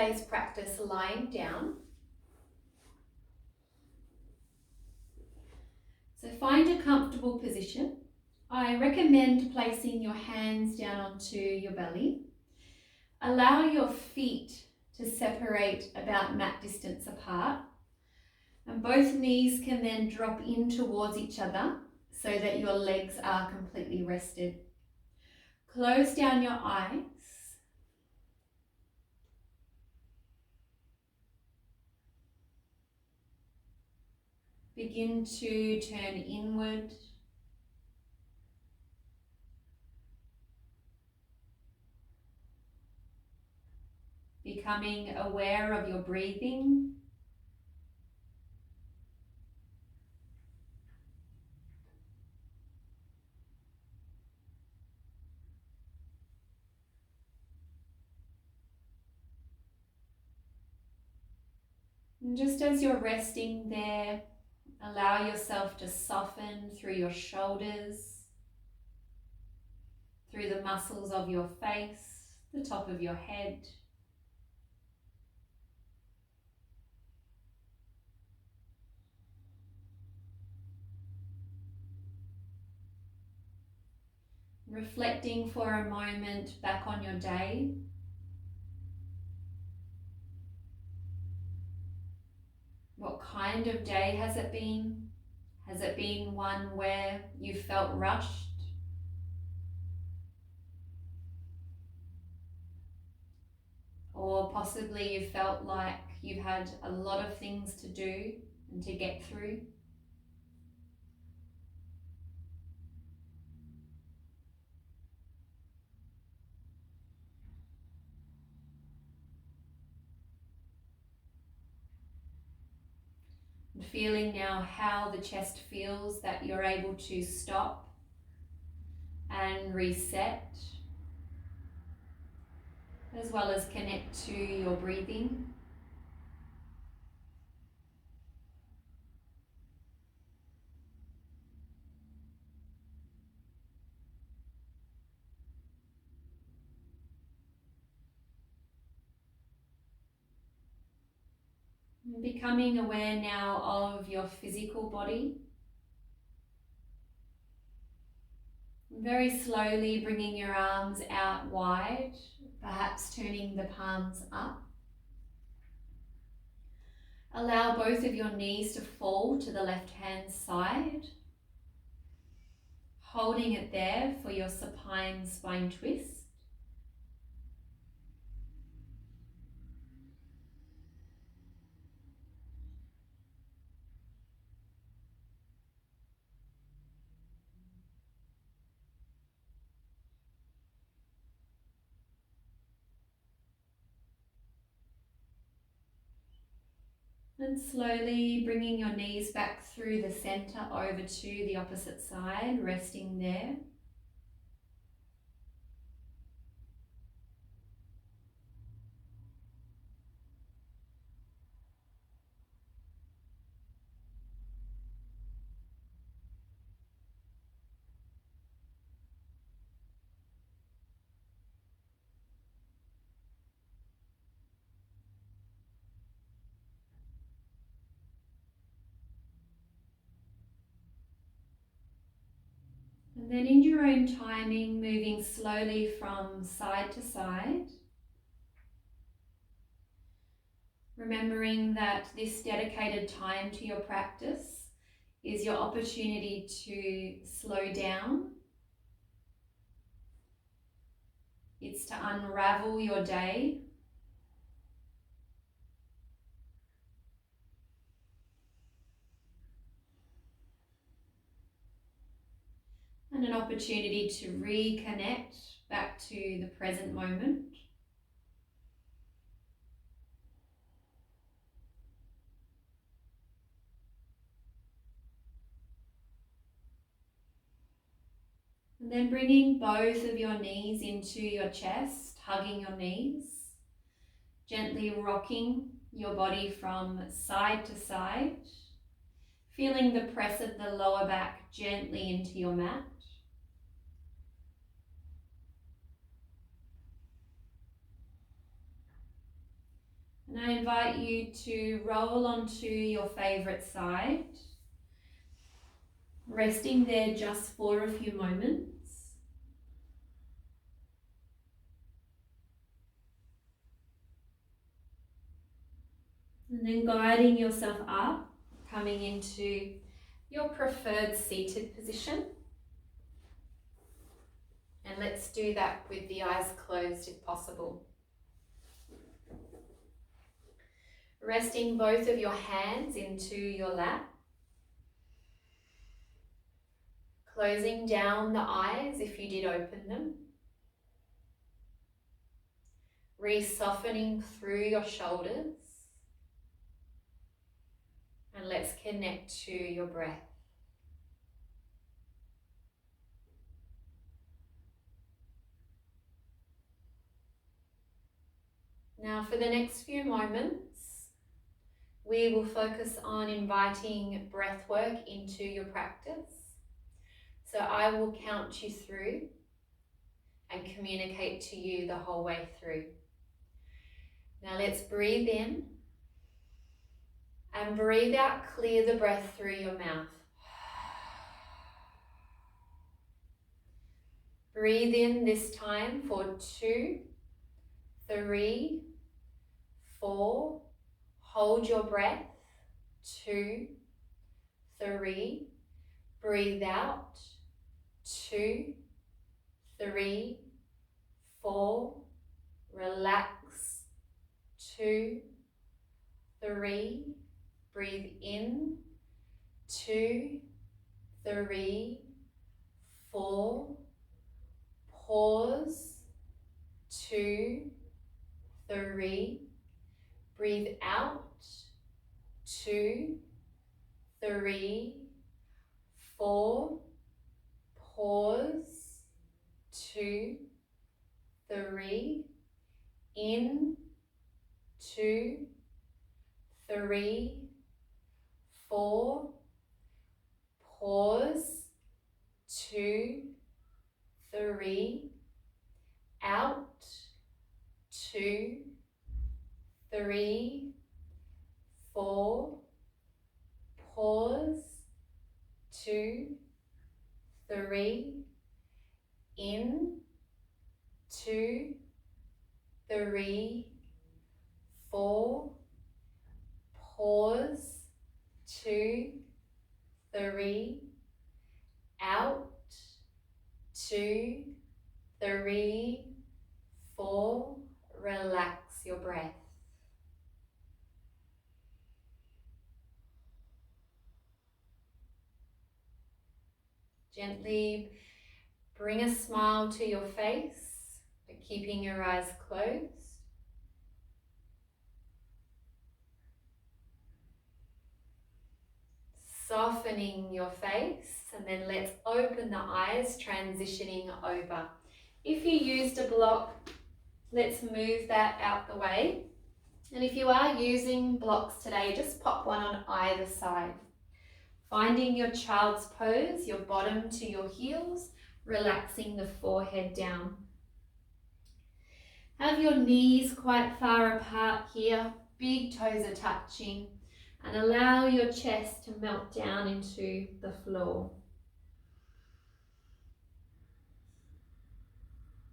today's practice lying down. So find a comfortable position. I recommend placing your hands down onto your belly. Allow your feet to separate about mat distance apart, and both knees can then drop in towards each other so that your legs are completely rested. Close down your eyes. Begin to turn inward. Becoming aware of your breathing. And just as you're resting there, allow yourself to soften through your shoulders, through the muscles of your face, the top of your head. Reflecting for a moment back on your day. What kind of day has it been? Has it been one where you felt rushed? Or possibly you felt like you've had a lot of things to do and to get through? And feeling now how the chest feels, that you're able to stop and reset, as well as connect to your breathing. And becoming aware now of your physical body. Very slowly bringing your arms out wide, perhaps turning the palms up. Allow both of your knees to fall to the left-hand side, holding it there for your supine spine twist. And slowly bringing your knees back through the center over to the opposite side, resting there. And then in your own timing, moving slowly from side to side. Remembering that this dedicated time to your practice is your opportunity to slow down. It's to unravel your day. And an opportunity to reconnect back to the present moment. And then bringing both of your knees into your chest, hugging your knees, gently rocking your body from side to side, feeling the press of the lower back gently into your mat. And I invite you to roll onto your favourite side, resting there just for a few moments. And then guiding yourself up, coming into your preferred seated position. And let's do that with the eyes closed if possible. Resting both of your hands into your lap. Closing down the eyes if you did open them. Re-softening through your shoulders. And let's connect to your breath. Now for the next few moments, we will focus on inviting breath work into your practice. So I will count you through and communicate to you the whole way through. Now let's breathe in and breathe out, clear the breath through your mouth. Breathe in this time for 2, 3, 4. Hold your breath. 2, 3. Breathe out. 2, 3, 4. Relax. 2, 3. Breathe in. 2, 3, 4. Pause. 2, 3. Breathe out. 2, 3, 4. Pause. 2, 3. In. 2, 3, 4. Pause. 2, 3. Out. 2, 3, 4. Pause. 2, 3. In. 2, 3, 4. Pause. 2, 3. Out. 2, 3, 4. Relax your breath. Gently bring a smile to your face, but keeping your eyes closed. Softening your face, and then let's open the eyes, transitioning over. If you used a block, let's move that out the way. And if you are using blocks today, just pop one on either side. Finding your child's pose, your bottom to your heels, relaxing the forehead down. Have your knees quite far apart here, big toes are touching, and allow your chest to melt down into the floor.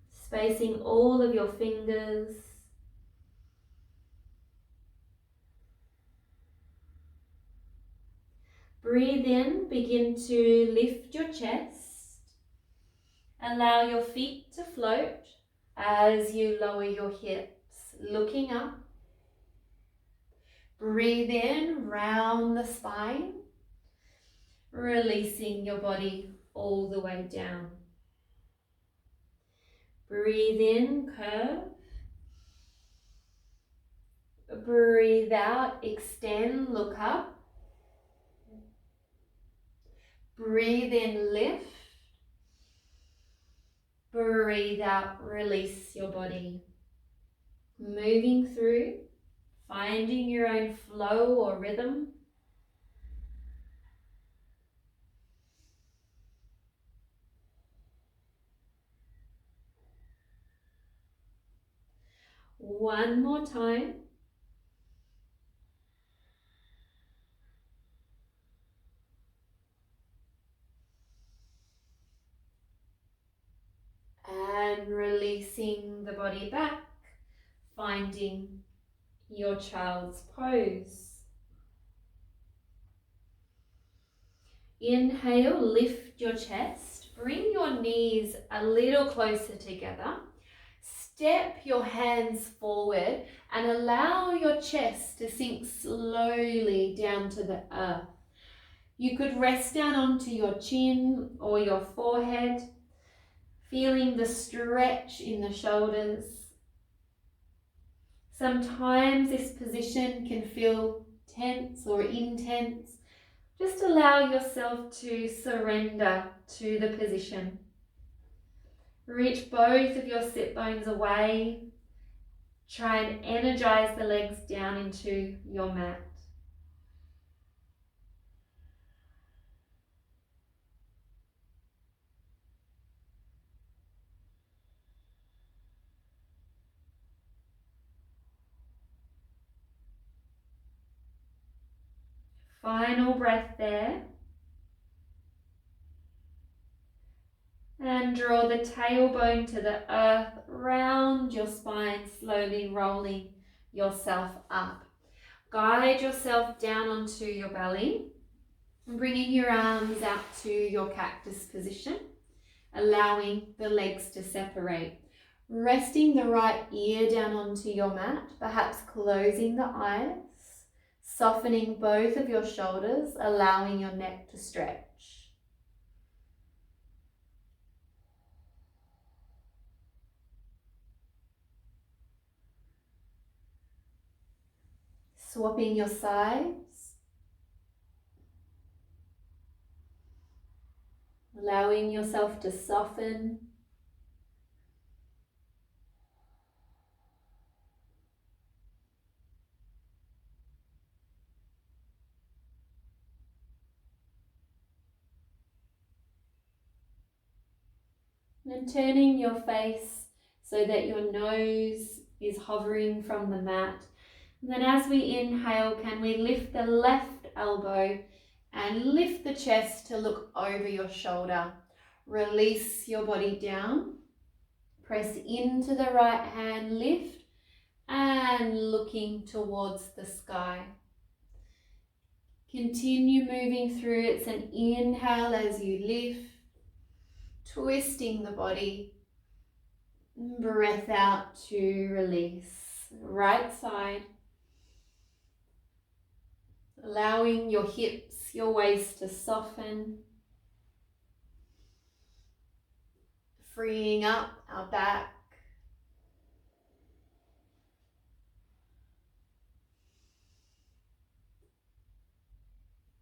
Spacing all of your fingers. Breathe in, begin to lift your chest. Allow your feet to float as you lower your hips, looking up. Breathe in, round the spine, releasing your body all the way down. Breathe in, curve. Breathe out, extend, look up. Breathe in, lift. Breathe out, release your body. Moving through, finding your own flow or rhythm. One more time. body back, finding your child's pose. Inhale, lift your chest, bring your knees a little closer together. Step your hands forward and allow your chest to sink slowly down to the earth. You could rest down onto your chin or your forehead, feeling the stretch in the shoulders. Sometimes this position can feel tense or intense. Just allow yourself to surrender to the position. Reach both of your sit bones away. Try and energize the legs down into your mat. Final breath there. And draw the tailbone to the earth, round your spine, slowly rolling yourself up. Guide yourself down onto your belly, bringing your arms out to your cactus position, allowing the legs to separate. Resting the right ear down onto your mat, perhaps closing the eyes, softening both of your shoulders, allowing your neck to stretch. Swapping your sides, allowing yourself to soften. And turning your face so that your nose is hovering from the mat. And then as we inhale, can we lift the left elbow and lift the chest to look over your shoulder. Release your body down. Press into the right hand, lift, and looking towards the sky. Continue moving through. It's an inhale as you lift, twisting the body. Breath out to release. Right side. Allowing your hips, your waist to soften. Freeing up our back.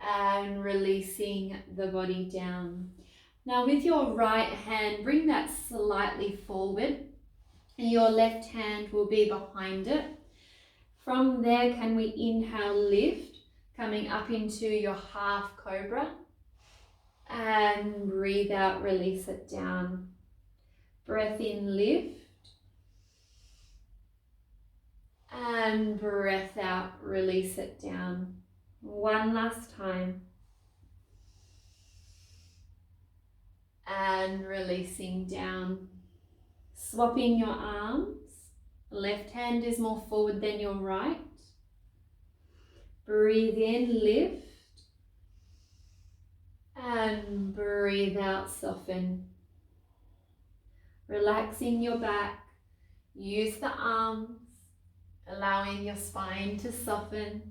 And releasing the body down. Now with your right hand, bring that slightly forward. Your left hand will be behind it. From there, can we inhale, lift, coming up into your half cobra. And breathe out, release it down. Breath in, lift. And breath out, release it down. One last time. And releasing down. Swapping your arms. Left hand is more forward than your right. Breathe in, lift. And breathe out, soften. Relaxing your back. Use the arms, allowing your spine to soften.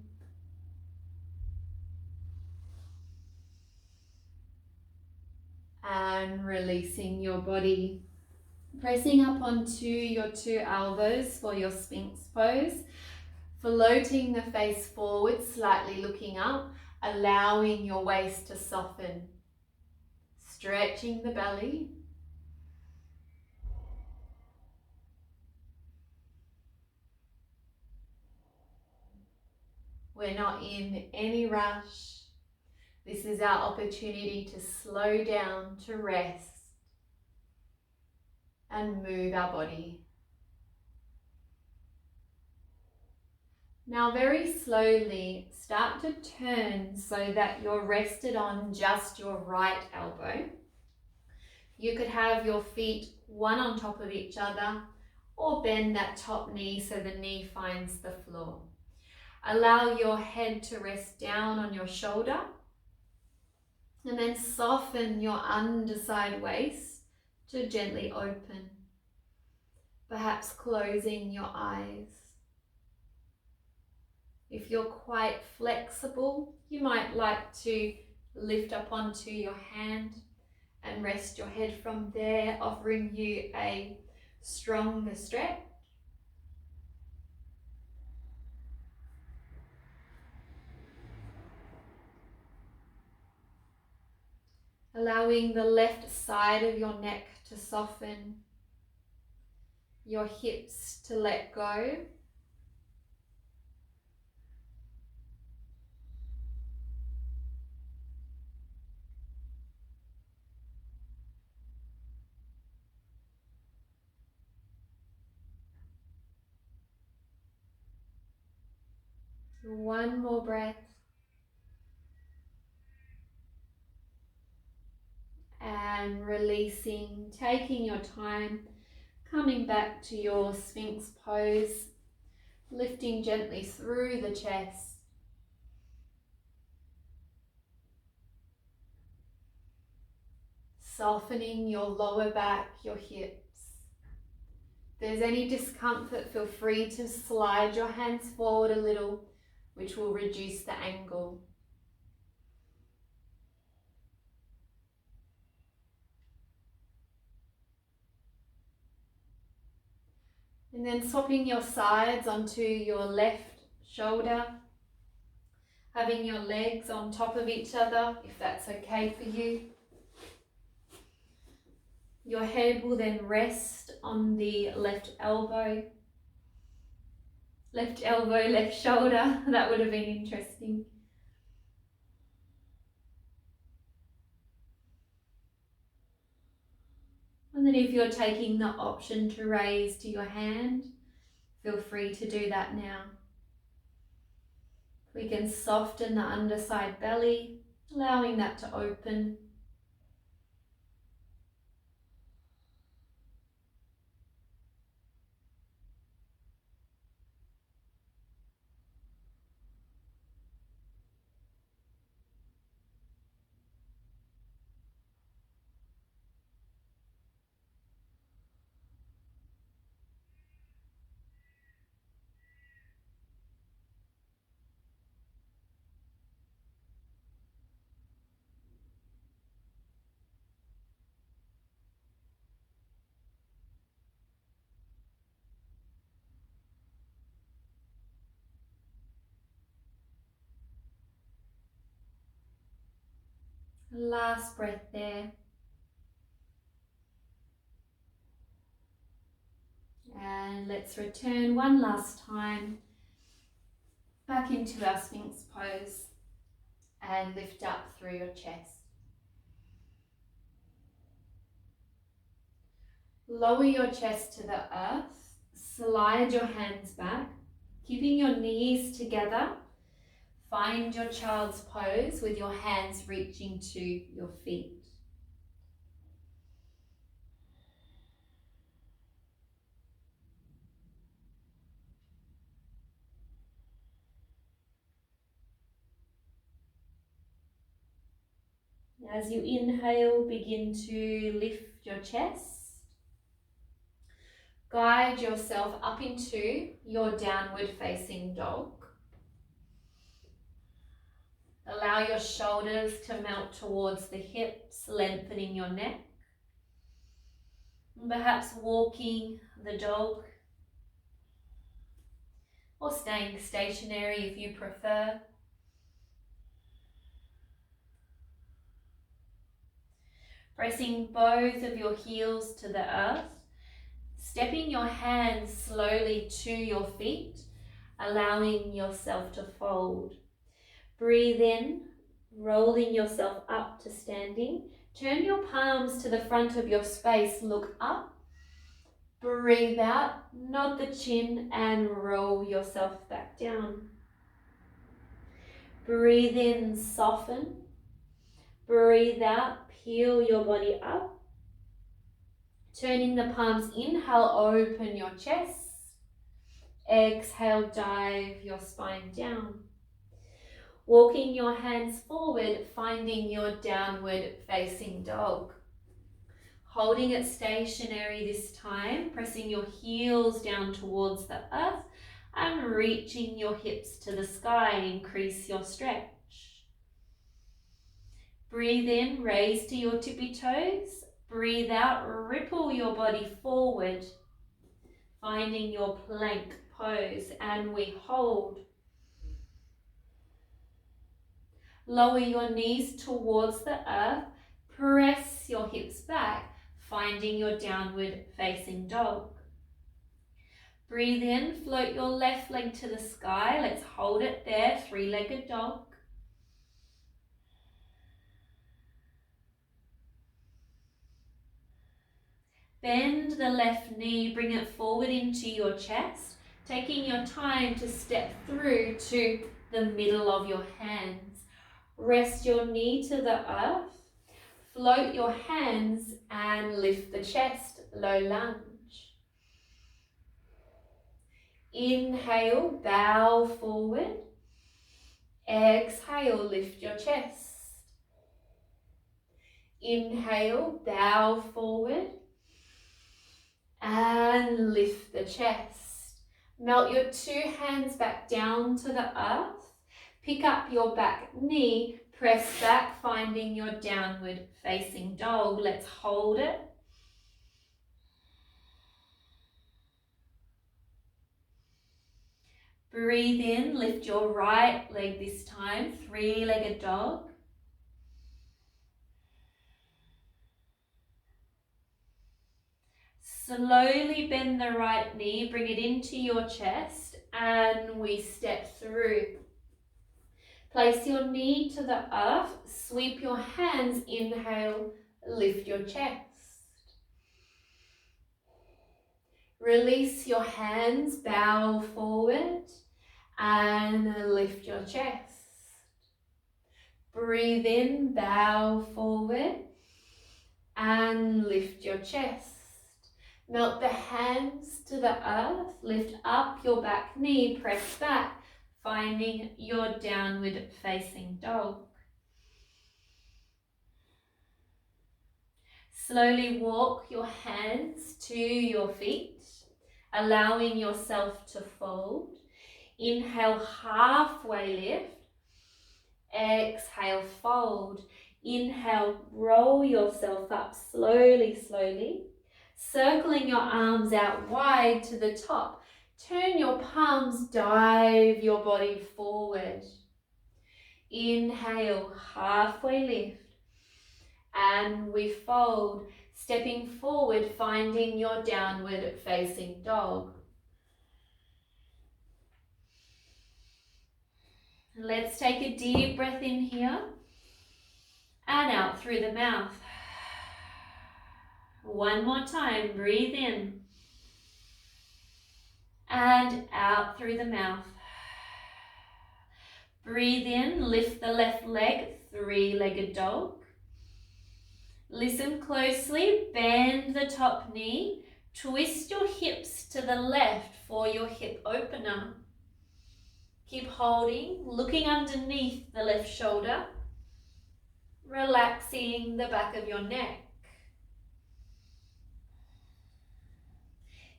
And releasing your body. Pressing up onto your two elbows for your Sphinx pose. Floating the face forward, slightly looking up, allowing your waist to soften. Stretching the belly. We're not in any rush. This is our opportunity to slow down, to rest, and move our body. Now very slowly start to turn so that you're rested on just your right elbow. You could have your feet one on top of each other, or bend that top knee so the knee finds the floor. Allow your head to rest down on your shoulder, and then soften your underside waist to gently open, perhaps closing your eyes. If you're quite flexible, you might like to lift up onto your hand and rest your head from there, offering you a stronger stretch. Allowing the left side of your neck to soften, your hips to let go. One more breath. And releasing, taking your time, coming back to your Sphinx pose, lifting gently through the chest. Softening your lower back, your hips. If there's any discomfort, feel free to slide your hands forward a little, which will reduce the angle. And then swapping your sides onto your left shoulder, having your legs on top of each other, if that's okay for you. Your head will then rest on the left elbow, left shoulder. That would have been interesting. And then if you're taking the option to raise to your hand, feel free to do that now. We can soften the underside belly, allowing that to open. Last breath there. And let's return one last time back into our Sphinx pose and lift up through your chest. Lower your chest to the earth, slide your hands back, keeping your knees together. Find your child's pose with your hands reaching to your feet. As you inhale, begin to lift your chest. Guide yourself up into your downward facing dog. Allow your shoulders to melt towards the hips, lengthening your neck. And perhaps walking the dog or staying stationary if you prefer. Pressing both of your heels to the earth, stepping your hands slowly to your feet, allowing yourself to fold. Breathe in, rolling yourself up to standing. Turn your palms to the front of your space, look up. Breathe out, nod the chin and roll yourself back down. Breathe in, soften. Breathe out, peel your body up. Turning the palms, inhale, open your chest. Exhale, dive your spine down. Walking your hands forward, finding your downward facing dog. Holding it stationary this time, pressing your heels down towards the earth and reaching your hips to the sky. Increase your stretch. Breathe in, raise to your tippy toes. Breathe out, ripple your body forward, finding your plank pose, and we hold. Lower your knees towards the earth, press your hips back, finding your downward facing dog. Breathe in, float your left leg to the sky. Let's hold it there, three-legged dog. Bend the left knee, bring it forward into your chest, taking your time to step through to the middle of your hands. Rest your knee to the earth, float your hands and lift the chest, low lunge. Inhale, bow forward. Exhale, lift your chest. Inhale, bow forward and lift the chest. Melt your two hands back down to the earth. Pick up your back knee, press back, finding your downward facing dog. Let's hold it. Breathe in, lift your right leg this time, three-legged dog. Slowly bend the right knee, bring it into your chest, and we step through. Place your knee to the earth, sweep your hands, inhale, lift your chest. Release your hands, bow forward and lift your chest. Breathe in, bow forward and lift your chest. Melt the hands to the earth, lift up your back knee, press back, finding your downward facing dog. Slowly walk your hands to your feet, allowing yourself to fold. Inhale, halfway lift. Exhale, fold. Inhale, roll yourself up slowly, slowly. Circling your arms out wide to the top. Turn your palms, dive your body forward. Inhale, halfway lift. And we fold, stepping forward, finding your downward facing dog. Let's take a deep breath in here and out through the mouth. One more time, breathe in and out through the mouth. Breathe in, lift the left leg, three-legged dog. Listen closely, bend the top knee, twist your hips to the left for your hip opener. Keep holding, looking underneath the left shoulder, relaxing the back of your neck.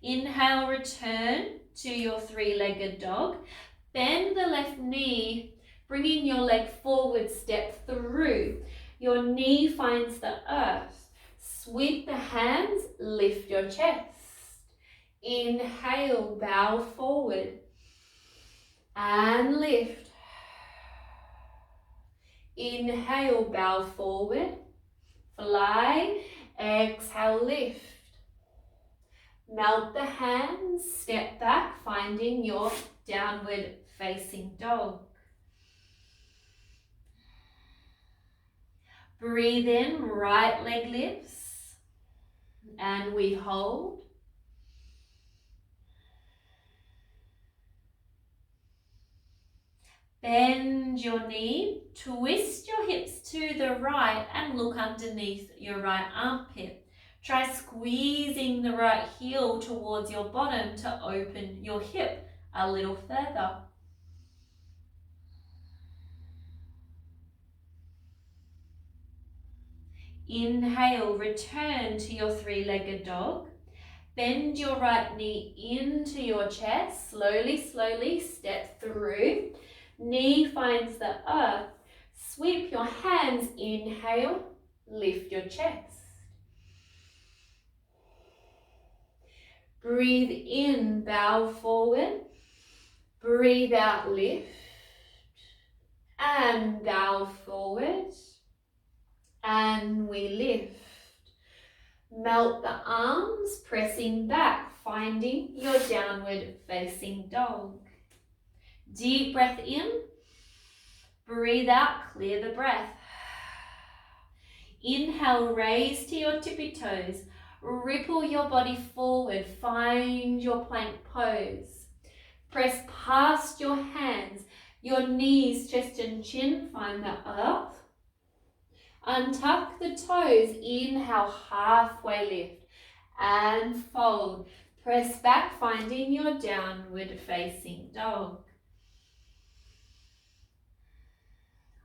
Inhale, return to your three-legged dog. Bend the left knee, bringing your leg forward, step through. Your knee finds the earth. Sweep the hands, lift your chest. Inhale, bow forward and lift. Inhale, bow forward, fly. Exhale, lift. Melt the hands, step back, finding your downward facing dog. Breathe in, right leg lifts, and we hold. Bend your knee, twist your hips to the right and look underneath your right armpit. Try squeezing the right heel towards your bottom to open your hip a little further. Inhale, return to your three-legged dog. Bend your right knee into your chest. Slowly, slowly step through. Knee finds the earth. Sweep your hands. Inhale, lift your chest. Breathe in, bow forward. Breathe out, lift. And bow forward. And we lift. Melt the arms, pressing back, finding your downward facing dog. Deep breath in. Breathe out, clear the breath. Inhale, raise to your tippy toes. Ripple your body forward, find your plank pose. Press past your hands, your knees, chest and chin, find the earth. Untuck the toes, inhale, halfway lift and fold. Press back, finding your downward facing dog.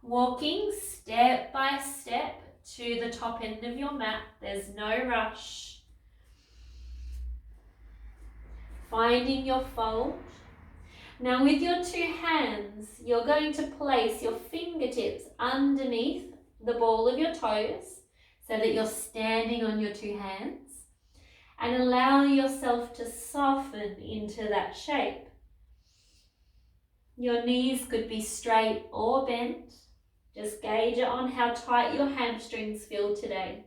Walking step by step to the top end of your mat, there's no rush. Finding your fold. Now with your two hands, you're going to place your fingertips underneath the ball of your toes so that you're standing on your two hands, and allow yourself to soften into that shape. Your knees could be straight or bent. Just gauge it on how tight your hamstrings feel today.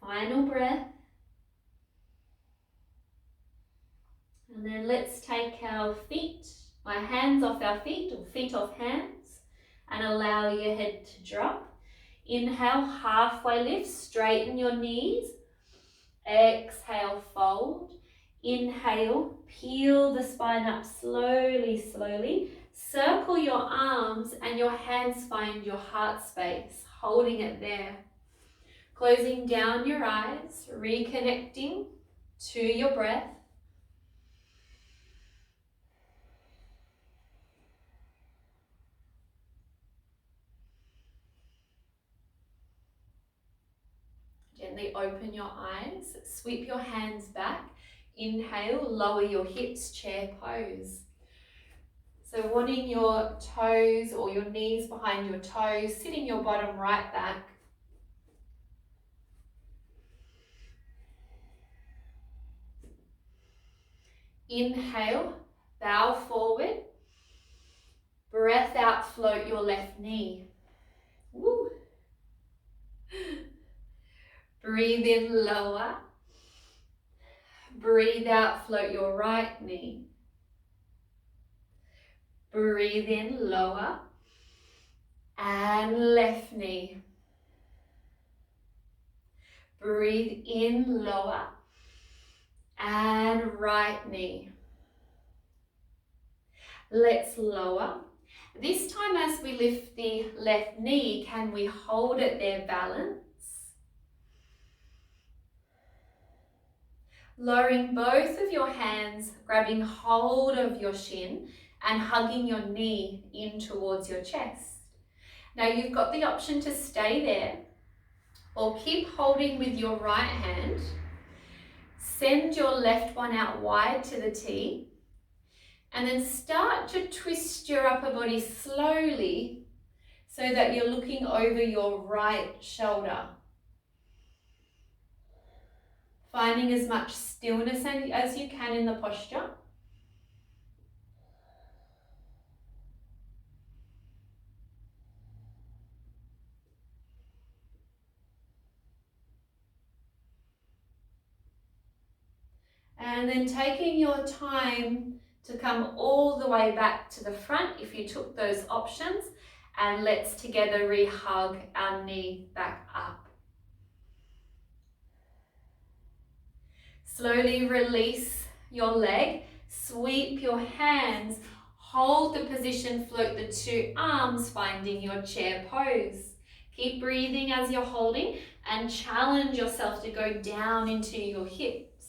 Final breath. And then let's take our hands off our feet, or feet off hands, and allow your head to drop. Inhale, halfway lift, straighten your knees. Exhale, fold. Inhale, peel the spine up slowly, slowly. Circle your arms and your hands find your heart space, holding it there. Closing down your eyes, reconnecting to your breath. Gently open your eyes, sweep your hands back. Inhale, lower your hips, chair pose. So wanting your toes or your knees behind your toes, sitting your bottom right back. Inhale, bow forward. Breath out, float your left knee. Woo. Breathe in, lower. Breathe out, float your right knee. Breathe in, lower. And left knee. Breathe in, lower. And right knee. Let's lower. This time as we lift the left knee, can we hold it there, balance? Lowering both of your hands, grabbing hold of your shin and hugging your knee in towards your chest. Now you've got the option to stay there or keep holding with your right hand. Send your left one out wide to the T, and then start to twist your upper body slowly so that you're looking over your right shoulder. Finding as much stillness as you can in the posture. And then taking your time to come all the way back to the front if you took those options, And let's together re-hug our knee back up. Slowly release your leg, sweep your hands, hold the position, float the two arms, finding your chair pose. Keep breathing as you're holding and challenge yourself to go down into your hips.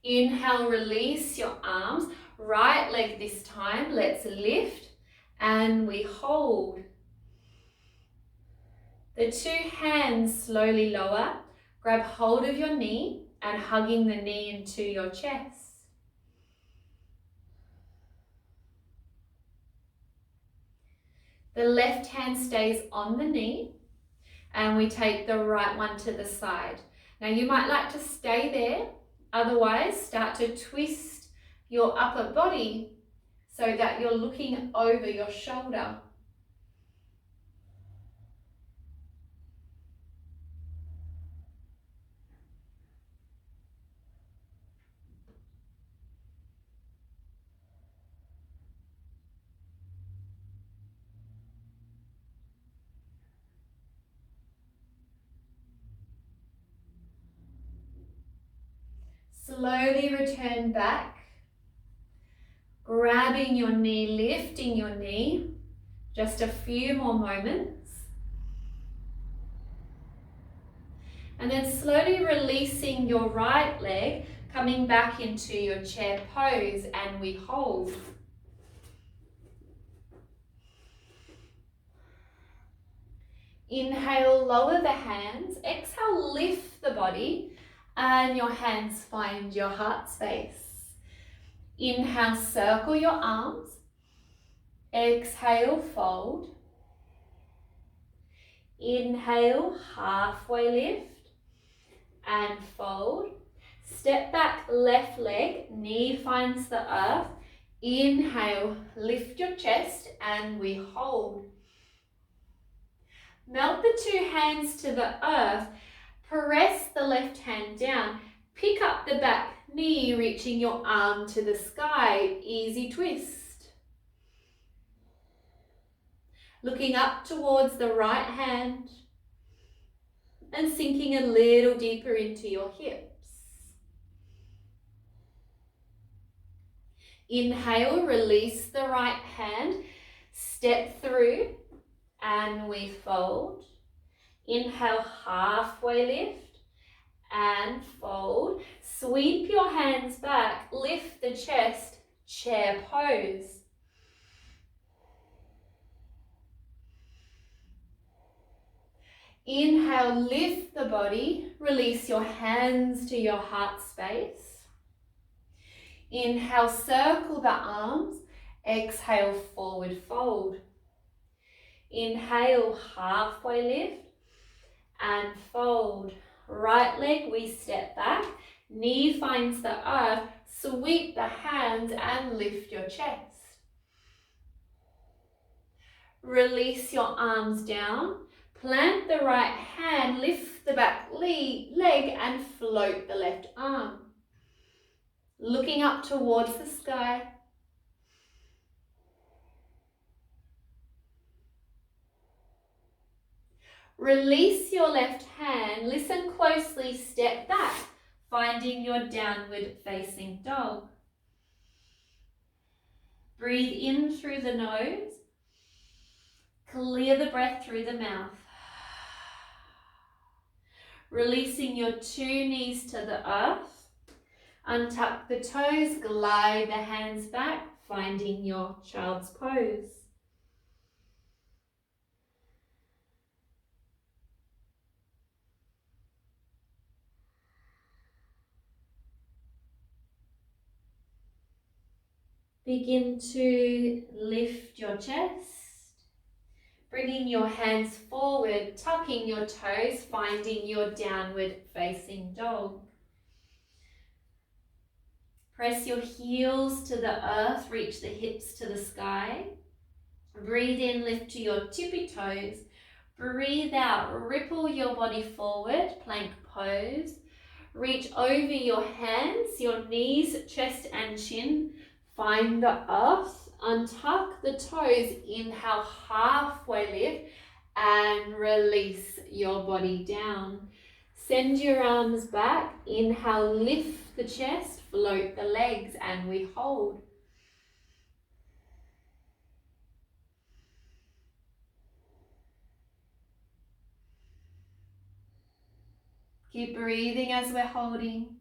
Inhale, release your arms, right leg this time, let's lift and we hold. The two hands slowly lower, grab hold of your knee and hugging the knee into your chest. The left hand stays on the knee and we take the right one to the side. Now you might like to stay there, otherwise start to twist your upper body so that you're looking over your shoulder. Slowly return back, grabbing your knee, lifting your knee, just a few more moments. And then slowly releasing your right leg, coming back into your chair pose and we hold. Inhale, lower the hands, exhale, lift the body and your hands find your heart space. Inhale, circle your arms. Exhale, fold. Inhale, halfway lift and fold. Step back, left leg, knee finds the earth. Inhale, lift your chest and we hold. Melt the two hands to the earth. Press the left hand down. Pick up the back knee, reaching your arm to the sky. Easy twist. Looking up towards the right hand and sinking a little deeper into your hips. Inhale, release the right hand. Step through and we fold. Inhale, halfway lift and fold. Sweep your hands back, lift the chest, chair pose. Inhale, lift the body, release your hands to your heart space. Inhale, circle the arms, exhale, forward fold. Inhale, halfway lift and fold. Right leg, we step back, knee finds the earth, sweep the hands and lift your chest. Release your arms down, plant the right hand, lift the back leg and float the left arm. Looking up towards the sky. Release your left hand, listen closely, step back, finding your downward facing dog. Breathe in through the nose, clear the breath through the mouth. Releasing your two knees to the earth, untuck the toes, glide the hands back, finding your child's pose. Begin to lift your chest, bringing your hands forward, tucking your toes, finding your downward facing dog. Press your heels to the earth, reach the hips to the sky. Breathe in, lift to your tippy toes. Breathe out, ripple your body forward, plank pose. Reach over your hands, your knees, chest and chin. Find the earth, Untuck the toes, inhale, halfway lift, and release your body down. Send your arms back, inhale, lift the chest, float the legs, and we hold. Keep breathing as we're holding.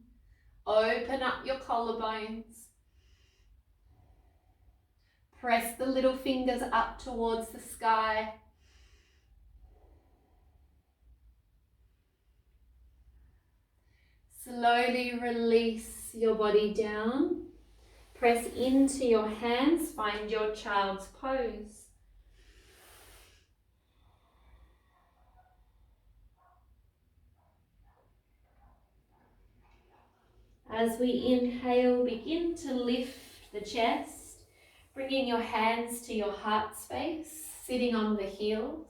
Open up your collarbones. Press the little fingers up towards the sky. Slowly release your body down. Press into your hands, find your child's pose. As we inhale, begin to lift the chest, bringing your hands to your heart space, sitting on the heels.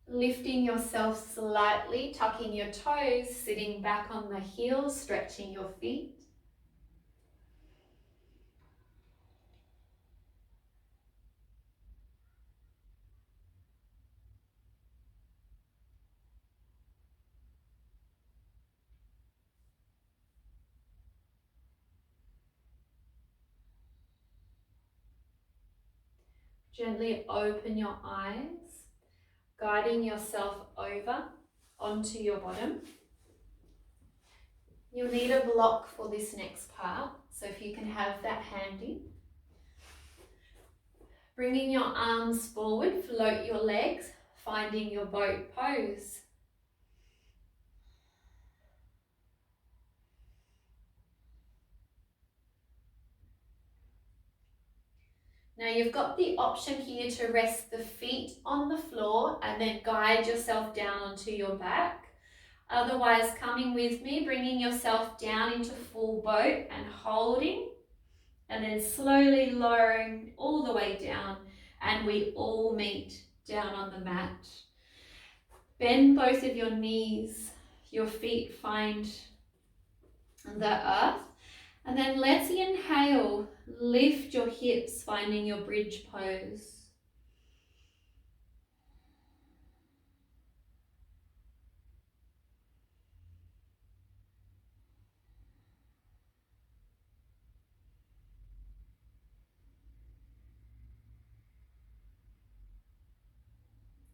Lifting yourself slightly, tucking your toes, sitting back on the heels, stretching your feet. Gently open your eyes, guiding yourself over onto your bottom. You'll need a block for this next part, so if you can have that handy. Bringing your arms forward, float your legs, finding your boat pose. Now you've got the option here to rest the feet on the floor and then guide yourself down onto your back. Otherwise, coming with me, bringing yourself down into full boat and holding, and then slowly lowering all the way down, and we all meet down on the mat. Bend both of your knees, your feet find the earth, and then let's inhale, lift your hips, finding your bridge pose.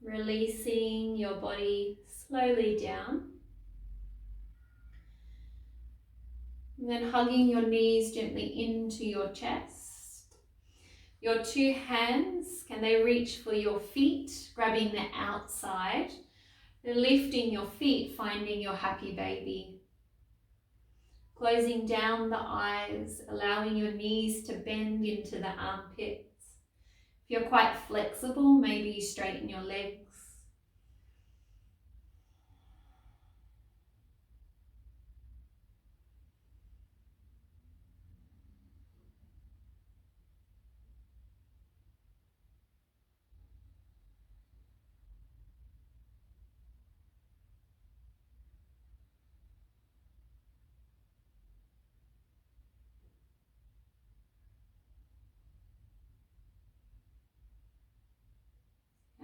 Releasing your body slowly down. And then hugging your knees gently into your chest. Your two hands, can they reach for your feet, grabbing the outside. Then lifting your feet, finding your happy baby. Closing down the eyes, allowing your knees to bend into the armpits. If you're quite flexible, maybe you straighten your legs.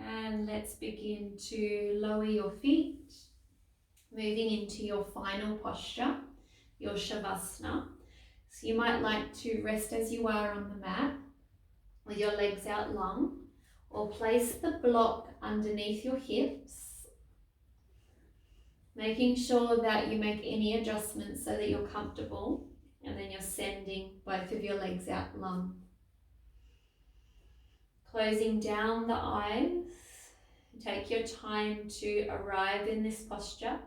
And let's begin to lower your feet, moving into your final posture, your Shavasana. So you might like to rest as you are on the mat with your legs out long, or place the block underneath your hips, making sure that you make any adjustments so that you're comfortable, and then you're sending both of your legs out long. Closing down the eyes, take your time to arrive in this posture.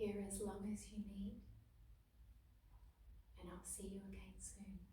here as long as you need, and I'll see you again soon.